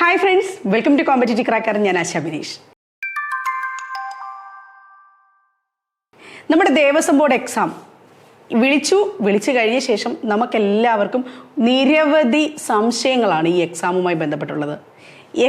Hi friends, welcome to competitive cracker. ഞാൻ ആശ ബിനീഷ്. നമ്മുടെ Devaswom board exam വിളിച്ചു കഴിഞ്ഞ ശേഷം നമുക്കെല്ലാവർക്കും നിരവധി സംശയങ്ങളാണ് ഈ എക്സാമുമായി ബന്ധപ്പെട്ടുള്ളത്.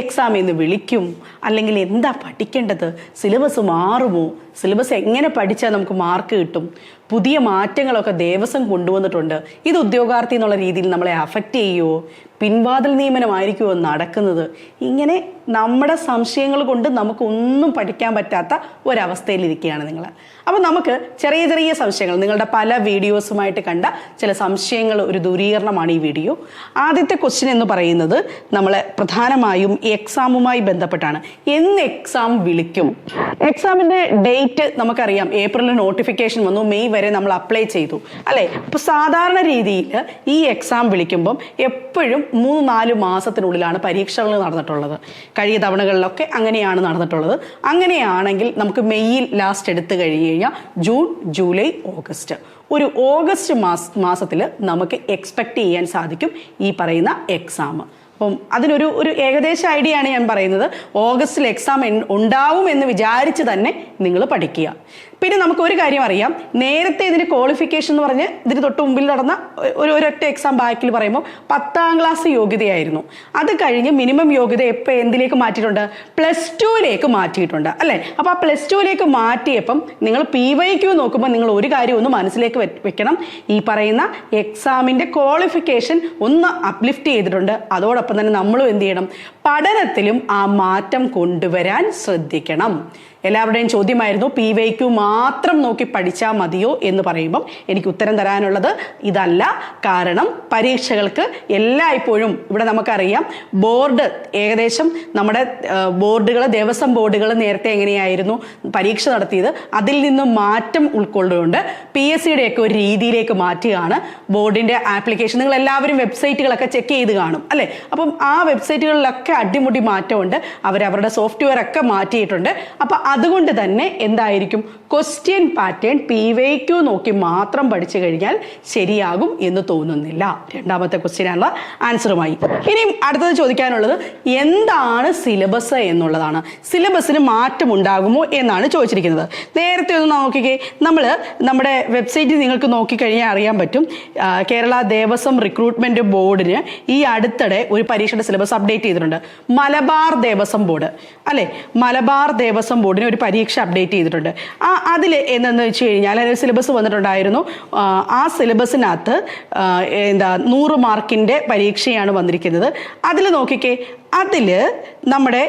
എക്സാം എന്ന് വിളിക്കും, അല്ലെങ്കിൽ എന്താ പഠിക്കേണ്ടത്, സിലബസ് മാറുമോ, സിലബസ് എങ്ങനെ പഠിച്ചാൽ നമുക്ക് മാർക്ക് കിട്ടും, പുതിയ മാറ്റങ്ങളൊക്കെ ദേവസ്വം കൊണ്ടുവന്നിട്ടുണ്ട്, ഇത് ഉദ്യോഗാർത്ഥി എന്നുള്ള രീതിയിൽ നമ്മളെ അഫക്റ്റ് ചെയ്യുമോ, പിൻവാതിൽ നിയമനമായിരിക്കുമോ നടക്കുന്നത്, ഇങ്ങനെ നമ്മുടെ സംശയങ്ങൾ കൊണ്ട് നമുക്കൊന്നും പഠിക്കാൻ പറ്റാത്ത ഒരവസ്ഥയിലിരിക്കുകയാണ് നിങ്ങൾ. അപ്പോൾ നമുക്ക് ചെറിയ ചെറിയ സംശയങ്ങൾ, നിങ്ങളുടെ പല വീഡിയോസുമായിട്ട് കണ്ട ചില സംശയങ്ങൾ ഒരു ദൂരീകരണമാണ് ഈ വീഡിയോ. ആദ്യത്തെ ക്വസ്റ്റ്യൻ എന്ന് പറയുന്നത് നമ്മൾ പ്രധാനമായും എക്സാമുമായി ബന്ധപ്പെട്ടാണ്. എന്ന് എക്സാം വിളിക്കും? എക്സാമിൻ്റെ ഡേറ്റ് നമുക്കറിയാം, ഏപ്രിലിൽ നോട്ടിഫിക്കേഷൻ വന്നു, മെയ് വരെ നമ്മൾ അപ്ലൈ ചെയ്തു അല്ലേ. അപ്പോൾ സാധാരണ രീതിയിൽ ഈ എക്സാം വിളിക്കുമ്പം എപ്പോഴും 3-4 മാസത്തിനുള്ളിലാണ് പരീക്ഷകൾ നടന്നിട്ടുള്ളത്. കഴിഞ്ഞ തവണകളിലൊക്കെ അങ്ങനെയാണ് നടന്നിട്ടുള്ളത്. അങ്ങനെയാണെങ്കിൽ നമുക്ക് മെയ്യിൽ ലാസ്റ്റ് എടുത്തു കഴിഞ്ഞ് കഴിഞ്ഞാൽ ജൂൺ, ജൂലൈ, ഓഗസ്റ്റ്, ഒരു ഓഗസ്റ്റ് മാസത്തിൽ നമുക്ക് എക്സ്പെക്റ്റ് ചെയ്യാൻ സാധിക്കും ഈ പറയുന്ന എക്സാം. അപ്പം അതിനൊരു ഏകദേശ ഐഡിയ ആണ് ഞാൻ പറയുന്നത്. ഓഗസ്റ്റിൽ എക്സാം ഉണ്ടാവും എന്ന് വിചാരിച്ച് തന്നെ നിങ്ങൾ പഠിക്കുക. പിന്നെ നമുക്ക് ഒരു കാര്യം അറിയാം, നേരത്തെ ഇതിന് ക്വാളിഫിക്കേഷൻ എന്ന് പറഞ്ഞ് ഇതിന് തൊട്ട് മുമ്പിൽ നടന്ന ഒരൊറ്റ എക്സാം ബാക്കിൽ പറയുമ്പോൾ 10ാം ക്ലാസ് യോഗ്യതയായിരുന്നു. അത് കഴിഞ്ഞ് മിനിമം യോഗ്യത എപ്പോൾ എന്തിലേക്ക് മാറ്റിയിട്ടുണ്ട്? +2ലേക്ക് മാറ്റിയിട്ടുണ്ട് അല്ലേ. അപ്പോൾ ആ +2ലേക്ക് മാറ്റിയപ്പം നിങ്ങൾ PYQ നോക്കുമ്പോൾ നിങ്ങൾ ഒരു കാര്യം ഒന്ന് മനസ്സിലേക്ക് വെക്കണം, ഈ പറയുന്ന എക്സാമിൻ്റെ ക്വാളിഫിക്കേഷൻ ഒന്ന് അപ്ലിഫ്റ്റ് ചെയ്തിട്ടുണ്ട്. അതോടൊപ്പം തന്നെ നമ്മളും എന്ത് ചെയ്യണം, പഠനത്തിലും ആ മാറ്റം കൊണ്ടുവരാൻ ശ്രദ്ധിക്കണം. എല്ലാവരുടെയും ചോദ്യമായിരുന്നു PYQ മാത്രം നോക്കി പഠിച്ചാൽ മതിയോ എന്ന് പറയുമ്പം എനിക്ക് ഉത്തരം തരാനുള്ളത് ഇതല്ല. കാരണം പരീക്ഷകൾക്ക് എല്ലായ്പ്പോഴും ഇവിടെ നമുക്കറിയാം, ബോർഡ് ഏകദേശം നമ്മുടെ ബോർഡുകൾ, ദേവസ്വം ബോർഡുകൾ നേരത്തെ എങ്ങനെയായിരുന്നു പരീക്ഷ നടത്തിയത്, അതിൽ നിന്നും മാറ്റം ഉൾക്കൊള്ളുകൊണ്ട് PSCയുടെ ഒക്കെ ഒരു രീതിയിലേക്ക് മാറ്റുകയാണ്. ബോർഡിൻ്റെ ആപ്ലിക്കേഷൻ നിങ്ങൾ എല്ലാവരും വെബ്സൈറ്റുകളൊക്കെ ചെക്ക് ചെയ്ത് കാണും അല്ലേ. അപ്പം ആ വെബ്സൈറ്റുകളിലൊക്കെ അടിമുടി മാറ്റമുണ്ട്, അവരവരുടെ സോഫ്റ്റ്വെയർ ഒക്കെ മാറ്റിയിട്ടുണ്ട്. അപ്പം അതുകൊണ്ട് തന്നെ എന്തായിരിക്കും, ക്വസ്റ്റ്യൻ പാറ്റേൺ PYQ നോക്കി മാത്രം പഠിച്ചു കഴിഞ്ഞാൽ ശരിയാകും എന്ന് തോന്നുന്നില്ല. രണ്ടാമത്തെ ക്വസ്റ്റ്യനുള്ള ആൻസറുമായി ഇനിയും അടുത്തത് ചോദിക്കാനുള്ളത് എന്താണ് സിലബസ് എന്നുള്ളതാണ്. സിലബസിന് മാറ്റം ഉണ്ടാകുമോ എന്നാണ് ചോദിച്ചിരിക്കുന്നത്. നേരത്തെ ഒന്ന് നോക്കിക്കേ, നമ്മുടെ വെബ്സൈറ്റിൽ നിങ്ങൾക്ക് നോക്കിക്കഴിഞ്ഞാൽ അറിയാൻ പറ്റും, കേരള ദേവസ്വം റിക്രൂട്ട്മെന്റ് ബോർഡിന് ഈ അടുത്തിടെ ഒരു പരീക്ഷയുടെ സിലബസ് അപ്ഡേറ്റ് ചെയ്തിട്ടുണ്ട്. മലബാർ ദേവസ്വം ബോർഡ് അല്ലെ, മലബാർ ദേവസ്വം ബോർഡിന് ഒരു പരീക്ഷ അപ്ഡേറ്റ് ചെയ്തിട്ടുണ്ട്. അതിൽ എന്തെന്ന് വെച്ച് കഴിഞ്ഞാൽ ഒരു സിലബസ് വന്നിട്ടുണ്ടായിരുന്നു. ആ സിലബസിനകത്ത് 100 മാർക്കിൻ്റെ പരീക്ഷയാണ് വന്നിരിക്കുന്നത്. അതിൽ നോക്കിക്കേ, അതിൽ നമ്മുടെ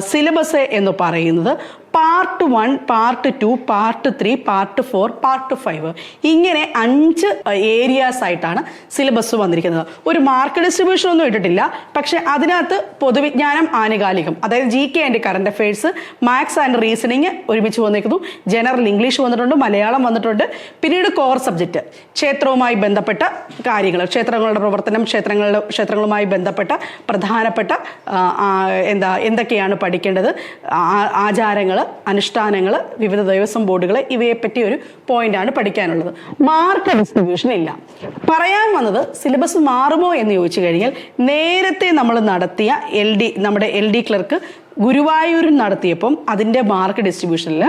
സിലബസ് എന്ന് പറയുന്നത് part 1, part 2, part 3, part 4, part 5 ഇങ്ങനെ 5 ഏരിയാസ് ആയിട്ടാണ് സിലബസ് വന്നിരിക്കുന്നത്. ഒരു മാർക്ക് ഡിസ്ട്രിബ്യൂഷൻ ഒന്നും ഇട്ടിട്ടില്ല. പക്ഷെ അതിനകത്ത് പൊതുവിജ്ഞാനം, ആനുകാലികം, അതായത് GK and current affairs, maths and reasoning ഒരുമിച്ച് വന്നിരിക്കുന്നു. ജനറൽ ഇംഗ്ലീഷ് വന്നിട്ടുണ്ട്, മലയാളം വന്നിട്ടുണ്ട്. പിന്നീട് കോർ സബ്ജക്റ്റ്, ക്ഷേത്രവുമായി ബന്ധപ്പെട്ട കാര്യങ്ങൾ, ക്ഷേത്രങ്ങളുടെ പ്രവർത്തനം, ക്ഷേത്രങ്ങളുമായി ബന്ധപ്പെട്ട പ്രധാനപ്പെട്ട എന്തൊക്കെയാണ് പഠിക്കേണ്ടത്, ആചാരങ്ങൾ, അനുഷ്ഠാനങ്ങൾ, വിവിധ ദേവസ്വം ബോർഡുകൾ, ഇവയെപ്പറ്റി ഒരു പോയിന്റാണ് പഠിക്കാനുള്ളത്. മാർക്ക് ഡിസ്ട്രിബ്യൂഷൻ ഇല്ല. പറയാൻ വന്നത് സിലബസ് മാറുമോ എന്ന് ചോദിച്ചു കഴിഞ്ഞാൽ, നേരത്തെ നമ്മൾ നടത്തിയ നമ്മുടെ LD ക്ലർക്ക് ഗുരുവായൂരിൽ നടത്തിയപ്പം അതിൻ്റെ മാർക്ക് ഡിസ്ട്രിബ്യൂഷനിൽ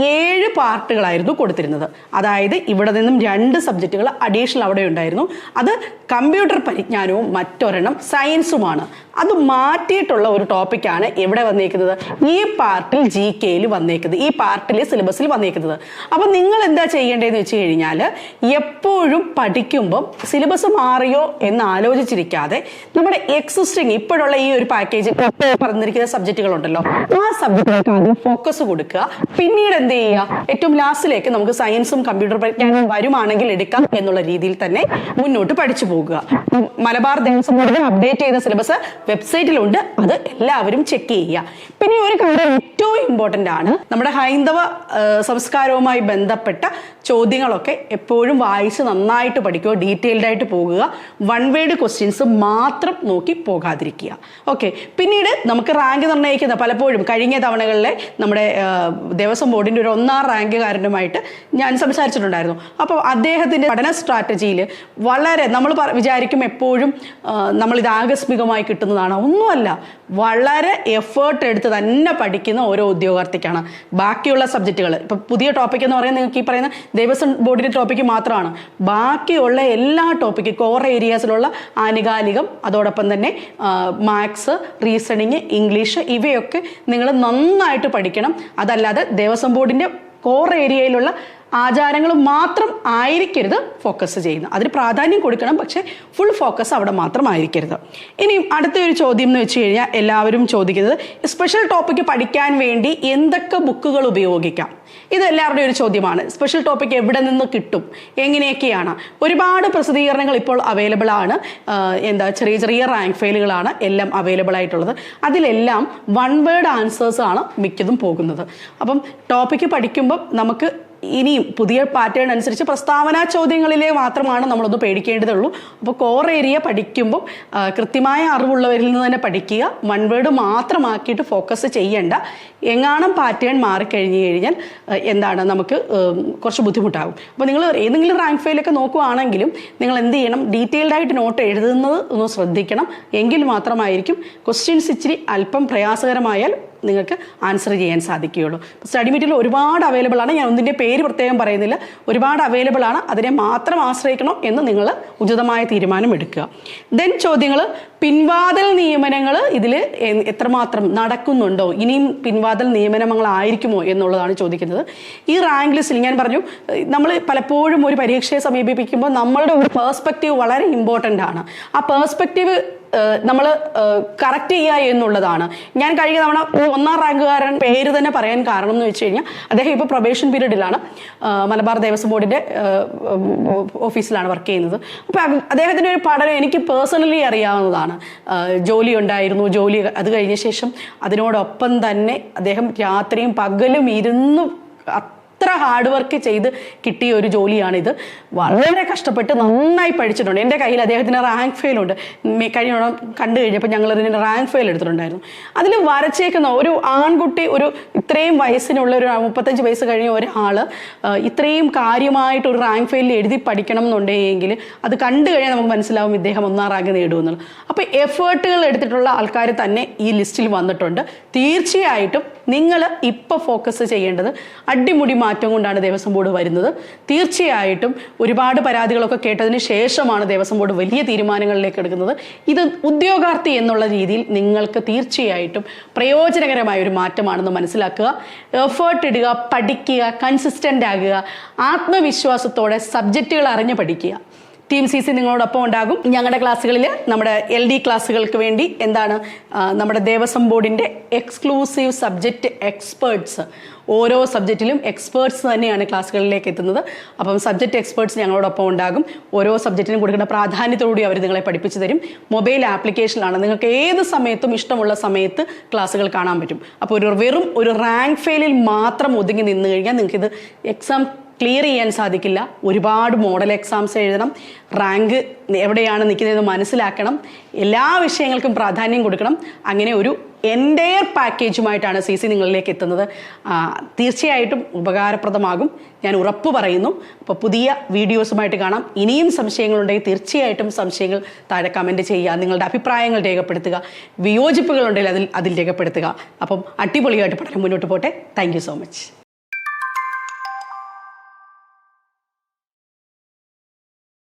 7 പാർട്ടുകളായിരുന്നു കൊടുത്തിരുന്നത്. അതായത് ഇവിടെ നിന്നും 2 സബ്ജക്റ്റുകൾ അഡീഷണൽ അവിടെ ഉണ്ടായിരുന്നു. അത് കമ്പ്യൂട്ടർ പരിജ്ഞാനവും മറ്റൊരെണ്ണം സയൻസുമാണ്. അത് മാറ്റിയിട്ടുള്ള ഒരു ടോപ്പിക്കാണ് ഇവിടെ വന്നേക്കുന്നത്, ഈ പാർട്ടിൽ GKയിൽ വന്നേക്കുന്നത്, ഈ പാർട്ടിലെ സിലബസിൽ വന്നേക്കുന്നത്. അപ്പം നിങ്ങൾ എന്താ ചെയ്യേണ്ടതെന്ന് വെച്ച് കഴിഞ്ഞാൽ, എപ്പോഴും പഠിക്കുമ്പം സിലബസ് മാറിയോ എന്ന് ആലോചിച്ചിരിക്കാതെ നമ്മുടെ എക്സിസ്റ്റിംഗ് ഇപ്പോഴുള്ള ഈ ഒരു പാക്കേജ് പറഞ്ഞിരിക്കുന്ന സബ്ജക്റ്റുകളുണ്ടല്ലോ, ആ സബ്ജക്റ്റുകൾക്ക് ആദ്യം ഫോക്കസ് കൊടുക്കുക. പിന്നീട് എന്ത് ചെയ്യുക, ഏറ്റവും ലാസ്റ്റിലേക്ക് നമുക്ക് സയൻസും കമ്പ്യൂട്ടർ പരിജ്ഞാനവും വരുവാണെങ്കിൽ എടുക്കാം എന്നുള്ള രീതിയിൽ തന്നെ മുന്നോട്ട് പഠിച്ചു പോകുക. മലബാർ ദേവസ്വം ബോർഡിൽ അപ്ഡേറ്റ് ചെയ്ത സിലബസ് വെബ്സൈറ്റിലുണ്ട്, അത് എല്ലാവരും ചെക്ക് ചെയ്യുക. പിന്നെ ഒരു കാര്യം ഏറ്റവും ഇമ്പോർട്ടൻ്റ് ആണ്, നമ്മുടെ ഹൈന്ദവ സംസ്കാരവുമായി ബന്ധപ്പെട്ട ചോദ്യങ്ങളൊക്കെ എപ്പോഴും വായിച്ച് നന്നായിട്ട് പഠിക്കുക, ഡീറ്റെയിൽഡ് ആയിട്ട് പോകുക. 1 വേർഡ് ക്വസ്റ്റ്യൻസ് മാത്രം നോക്കി പോകാതിരിക്കുക. ഓക്കെ. പിന്നീട് നമുക്ക് റാങ്ക് നിർണ്ണയിക്കുന്ന പലപ്പോഴും കഴിഞ്ഞ തവണകളിലെ നമ്മുടെ ദേവസ്വം ബോർഡിൻ്റെ ഒരു 1ാം റാങ്കുകാരനുമായിട്ട് ഞാൻ സംസാരിച്ചിട്ടുണ്ടായിരുന്നു. അപ്പോൾ അദ്ദേഹത്തിൻ്റെ പഠന സ്ട്രാറ്റജിയിൽ വളരെ നമ്മൾ വിചാരിക്കും എപ്പോഴും നമ്മളിത് ആകസ്മികമായി കിട്ടുന്നതാണ്. ഒന്നുമല്ല, വളരെ എഫേർട്ട് എടുത്ത് തന്നെ പഠിക്കുന്ന ഓരോ ഉദ്യോഗാർത്ഥിക്കാണ്. ബാക്കിയുള്ള സബ്ജക്റ്റുകൾ ഇപ്പം പുതിയ ടോപ്പിക് എന്ന് പറയുന്നത് നിങ്ങൾക്ക് ഈ പറയുന്ന ദേവസ്വം ബോർഡിൻ്റെ ടോപ്പിക്ക് മാത്രമാണ്. ബാക്കിയുള്ള എല്ലാ ടോപ്പിക്ക് കോർ ഏരിയാസിലുള്ള ആനുകാലികം, അതോടൊപ്പം തന്നെ മാത്സ്, റീസണിങ്, ഇംഗ്ലീഷ് ഇവയൊക്കെ നിങ്ങൾ നന്നായിട്ട് പഠിക്കണം. അതല്ലാതെ ദേവസ്വം ബോർഡിൻ്റെ കോർ ഏരിയയിലുള്ള ആചാരങ്ങൾ മാത്രം ആയിരിക്കരുത് ഫോക്കസ് ചെയ്യുന്നത്. അതിന് പ്രാധാന്യം കൊടുക്കണം, പക്ഷേ ഫുൾ ഫോക്കസ് അവിടെ മാത്രം ആയിരിക്കരുത്. ഇനി അടുത്തൊരു ചോദ്യം എന്ന് വെച്ച് കഴിഞ്ഞാൽ എല്ലാവരും ചോദിക്കുന്നത് സ്പെഷ്യൽ ടോപ്പിക്ക് പഠിക്കാൻ വേണ്ടി എന്തൊക്കെ ബുക്കുകൾ ഉപയോഗിക്കാം? ഇത് എല്ലാവരുടെയും ഒരു ചോദ്യമാണ്. സ്പെഷ്യൽ ടോപ്പിക് എവിടെ നിന്ന് കിട്ടും, എങ്ങനെയൊക്കെയാണ്? ഒരുപാട് പ്രസിദ്ധീകരണങ്ങൾ ഇപ്പോൾ അവൈലബിൾ ആണ്. ചെറിയ ചെറിയ റാങ്ക് ഫയലുകളാണ് എല്ലാം അവൈലബിൾ ആയിട്ടുള്ളത്. അതിലെല്ലാം 1 വേർഡ് ആൻസേഴ്സ് ആണ് മിക്കതും പോകുന്നത്. അപ്പം ടോപ്പിക്ക് പഠിക്കുമ്പം നമുക്ക് ഇനിയും പുതിയ പാറ്റേൺ അനുസരിച്ച് പ്രസ്താവനാ ചോദ്യങ്ങളിലെ മാത്രമാണ് നമ്മളൊന്ന് പേടിക്കേണ്ടതുള്ളൂ. അപ്പോൾ കോർ ഏരിയ പഠിക്കുമ്പോൾ കൃത്യമായ അറിവുള്ളവരിൽ നിന്ന് തന്നെ പഠിക്കുക. 1 വേർഡ് മാത്രമാക്കിയിട്ട് ഫോക്കസ് ചെയ്യേണ്ട. എങ്ങാനും പാറ്റേൺ മാറിക്കഴിഞ്ഞു കഴിഞ്ഞാൽ നമുക്ക് കുറച്ച് ബുദ്ധിമുട്ടാകും. അപ്പോൾ നിങ്ങൾ ഏതെങ്കിലും റാങ്ക് ഫയലൊക്കെ നോക്കുകയാണെങ്കിലും നിങ്ങൾ എന്ത് ചെയ്യണം, ഡീറ്റെയിൽഡ് ആയിട്ട് നോട്ട് എഴുതുന്നത് ഒന്ന് ശ്രദ്ധിക്കണം. എങ്കിൽ മാത്രമായിരിക്കും ക്വസ്റ്റ്യൻസ് ഇച്ചിരി അല്പം പ്രയാസകരമായാൽ നിങ്ങൾക്ക് ആൻസർ ചെയ്യാൻ സാധിക്കുകയുള്ളൂ. സ്റ്റഡി മെറ്റീരിയൽ ഒരുപാട് അവൈലബിൾ ആണ്. ഞാൻ ഒന്നിൻ്റെ പേര് പ്രത്യേകം പറയുന്നില്ല, ഒരുപാട് അവൈലബിൾ ആണ്. അതിനെ മാത്രം ആശ്രയിക്കണം എന്ന് നിങ്ങൾ ഉചിതമായ തീരുമാനം എടുക്കുക. ദെൻ ചോദ്യങ്ങൾ, പിൻവാതിൽ നിയമനങ്ങൾ ഇതിൽ എത്രമാത്രം നടക്കുന്നുണ്ടോ, ഇനിയും പിൻവാതിൽ നിയമനങ്ങളായിരിക്കുമോ എന്നുള്ളതാണ് ചോദിക്കുന്നത്. ഈ റാങ്ക് ലിസ്റ്റിൽ ഞാൻ പറഞ്ഞു, നമ്മൾ പലപ്പോഴും ഒരു പരീക്ഷയെ സമീപിക്കുമ്പോൾ നമ്മളുടെ ഒരു പേഴ്സ്പെക്റ്റീവ് വളരെ ഇമ്പോർട്ടൻ്റ് ആണ്. ആ പേഴ്സ്പെക്റ്റീവ് നമ്മൾ കറക്റ്റ് ചെയ്യുക എന്നുള്ളതാണ്. ഞാൻ കഴിഞ്ഞ തവണ 1ാം റാങ്കുകാരൻ പേര് തന്നെ പറയാൻ കാരണം എന്ന് വെച്ച് കഴിഞ്ഞാൽ അദ്ദേഹം ഇപ്പോൾ പ്രൊബേഷൻ പീരീഡിലാണ്. മലബാർ ദേവസ്വം ബോർഡിൻ്റെ ഓഫീസിലാണ് വർക്ക് ചെയ്യുന്നത്. അപ്പോൾ അദ്ദേഹത്തിൻ്റെ ഒരു പഠനം എനിക്ക് പേഴ്സണലി അറിയാവുന്നതാണ്. ജോലി ഉണ്ടായിരുന്നു. ജോലി അത് കഴിഞ്ഞ ശേഷം അതിനോടൊപ്പം തന്നെ അദ്ദേഹം രാത്രിയും പകലും ഇരുന്ന് അത്ര ഹാർഡ് വർക്ക് ചെയ്ത് കിട്ടിയ ഒരു ജോലിയാണിത്. വളരെ കഷ്ടപ്പെട്ട് നന്നായി പഠിച്ചിട്ടുണ്ട്. എൻ്റെ കയ്യിൽ അദ്ദേഹത്തിന് റാങ്ക് ഫയലുണ്ട്. കഴിഞ്ഞ കണ്ടു കഴിഞ്ഞപ്പോൾ ഞങ്ങൾ ഇതിൻ്റെ റാങ്ക് ഫയൽ എടുത്തിട്ടുണ്ടായിരുന്നു. അതിൽ വരച്ചേക്കുന്ന ഒരു ആൺകുട്ടി, ഒരു ഇത്രയും വയസ്സിനുള്ള ഒരു 35 വയസ്സ് കഴിഞ്ഞ ഒരാൾ ഇത്രയും കാര്യമായിട്ട് ഒരു റാങ്ക് ഫയലിൽ എഴുതി പഠിക്കണം എന്നുണ്ടെങ്കിൽ അത് കണ്ടു കഴിഞ്ഞാൽ നമുക്ക് മനസ്സിലാവും ഇദ്ദേഹം 1ാം റാങ്ക് നേടുമെന്നുള്ളത്. അപ്പോൾ എഫേർട്ടുകൾ എടുത്തിട്ടുള്ള ആൾക്കാർ തന്നെ ഈ ലിസ്റ്റിൽ വന്നിട്ടുണ്ട്. തീർച്ചയായിട്ടും നിങ്ങൾ ഇപ്പോൾ ഫോക്കസ് ചെയ്യേണ്ടത് അടിമുടി മാറ്റം കൊണ്ടാണ് ദേവസ്വം ബോർഡ് വരുന്നത്. തീർച്ചയായിട്ടും ഒരുപാട് പരാതികളൊക്കെ കേട്ടതിന് ശേഷമാണ് ദേവസ്വം ബോർഡ് വലിയ തീരുമാനങ്ങളിലേക്ക് എടുക്കുന്നത്. ഇത് ഉദ്യോഗാർത്ഥി എന്നുള്ള രീതിയിൽ നിങ്ങൾക്ക് തീർച്ചയായിട്ടും പ്രയോജനകരമായ ഒരു മാറ്റമാണെന്ന് മനസ്സിലാക്കുക. എഫേർട്ട് ഇടുക, പഠിക്കുക, കൺസിസ്റ്റൻ്റ് ആകുക, ആത്മവിശ്വാസത്തോടെ സബ്ജക്റ്റുകൾ അറിഞ്ഞ് പഠിക്കുക. ടീം CC നിങ്ങളോടൊപ്പം ഉണ്ടാകും. ഞങ്ങളുടെ ക്ലാസ്സുകളിൽ നമ്മുടെ LD ക്ലാസ്സുകൾക്ക് വേണ്ടി നമ്മുടെ ദേവസ്വം ബോർഡിൻ്റെ എക്സ്ക്ലൂസീവ് സബ്ജക്റ്റ് എക്സ്പേർട്സ്, ഓരോ സബ്ജക്റ്റിലും എക്സ്പേർട്സ് തന്നെയാണ് ക്ലാസ്സുകളിലേക്ക് എത്തുന്നത്. അപ്പം സബ്ജക്റ്റ് എക്സ്പേർട്സ് ഞങ്ങളോടൊപ്പം ഉണ്ടാകും. ഓരോ സബ്ജക്റ്റിനും കൊടുക്കുന്ന പ്രാധാന്യത്തോടുകൂടി അവർ നിങ്ങളെ പഠിപ്പിച്ചു തരും. മൊബൈൽ ആപ്ലിക്കേഷനിലാണ്. നിങ്ങൾക്ക് ഏത് സമയത്തും ഇഷ്ടമുള്ള സമയത്ത് ക്ലാസ്സുകൾ കാണാൻ പറ്റും. അപ്പോൾ വെറും ഒരു റാങ്ക് ഫെയിലിൽ മാത്രം ഒതുങ്ങി നിന്ന് കഴിഞ്ഞാൽ നിങ്ങൾക്കിത് എക്സാം ക്ലിയർ ചെയ്യാൻ സാധിക്കില്ല. ഒരുപാട് മോഡൽ എക്സാംസ് എഴുതണം, റാങ്ക് എവിടെയാണ് നിൽക്കുന്നതെന്ന് മനസ്സിലാക്കണം, എല്ലാ വിഷയങ്ങൾക്കും പ്രാധാന്യം കൊടുക്കണം. അങ്ങനെ ഒരു എൻ്റയർ പാക്കേജുമായിട്ടാണ് CC നിങ്ങളിലേക്ക് എത്തുന്നത്. തീർച്ചയായിട്ടും ഉപകാരപ്രദമാകും, ഞാൻ ഉറപ്പ് പറയുന്നു. അപ്പോൾ പുതിയ വീഡിയോസുമായിട്ട് കാണാം. ഇനിയും സംശയങ്ങളുണ്ടെങ്കിൽ തീർച്ചയായിട്ടും സംശയങ്ങൾ താഴെ കമൻറ്റ് ചെയ്യുക, നിങ്ങളുടെ അഭിപ്രായങ്ങൾ രേഖപ്പെടുത്തുക, വിയോജിപ്പുകളുണ്ടെങ്കിൽ അതിൽ രേഖപ്പെടുത്തുക. അപ്പം അടിപൊളിയായിട്ട് പഠനം മുന്നോട്ട് പോട്ടെ. Thank you so much.